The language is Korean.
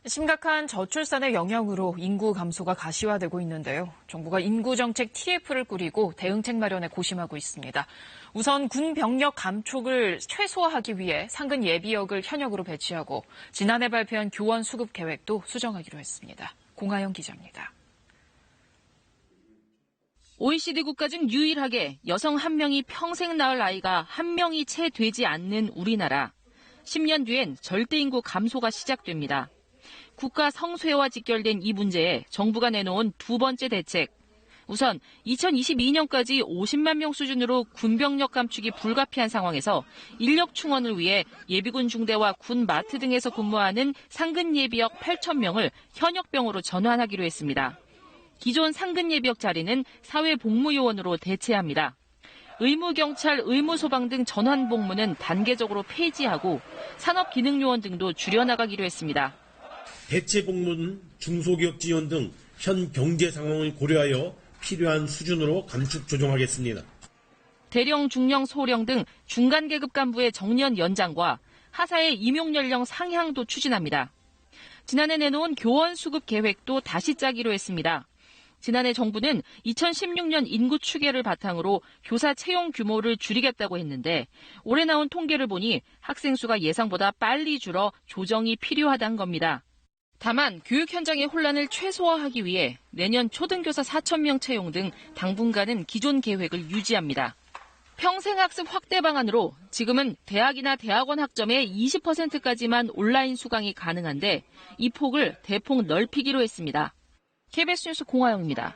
심각한 저출산의 영향으로 인구 감소가 가시화되고 있는데요. 정부가 인구정책 TF를 꾸리고 대응책 마련에 고심하고 있습니다. 우선 군 병력 감축을 최소화하기 위해 상근 예비역을 현역으로 배치하고 지난해 발표한 교원 수급 계획도 수정하기로 했습니다. 공하영 기자입니다. OECD 국가 중 유일하게 여성 1명이 평생 낳을 아이가 1명이 채 되지 않는 우리나라. 10년 뒤엔 절대인구 감소가 시작됩니다. 국가 성쇠와 직결된 이 문제에 정부가 내놓은 두 번째 대책. 우선 2022년까지 50만 명 수준으로 군병력 감축이 불가피한 상황에서 인력 충원을 위해 예비군 중대와 군 마트 등에서 근무하는 상근 예비역 8,000명을 현역병으로 전환하기로 했습니다. 기존 상근 예비역 자리는 사회복무요원으로 대체합니다. 의무경찰, 의무소방 등 전환 복무는 단계적으로 폐지하고 산업기능요원 등도 줄여나가기로 했습니다. 대체 복무는 중소기업 지원 등 현 경제 상황을 고려하여 필요한 수준으로 감축 조정하겠습니다. 대령, 중령, 소령 등 중간 계급 간부의 정년 연장과 하사의 임용 연령 상향도 추진합니다. 지난해 내놓은 교원 수급 계획도 다시 짜기로 했습니다. 지난해 정부는 2016년 인구 추계를 바탕으로 교사 채용 규모를 줄이겠다고 했는데 올해 나온 통계를 보니 학생 수가 예상보다 빨리 줄어 조정이 필요하다는 겁니다. 다만 교육 현장의 혼란을 최소화하기 위해 내년 초등교사 4,000명 채용 등 당분간은 기존 계획을 유지합니다. 평생학습 확대 방안으로 지금은 대학이나 대학원 학점의 20%까지만 온라인 수강이 가능한데 이 폭을 대폭 넓히기로 했습니다. KBS 뉴스 공하영입니다.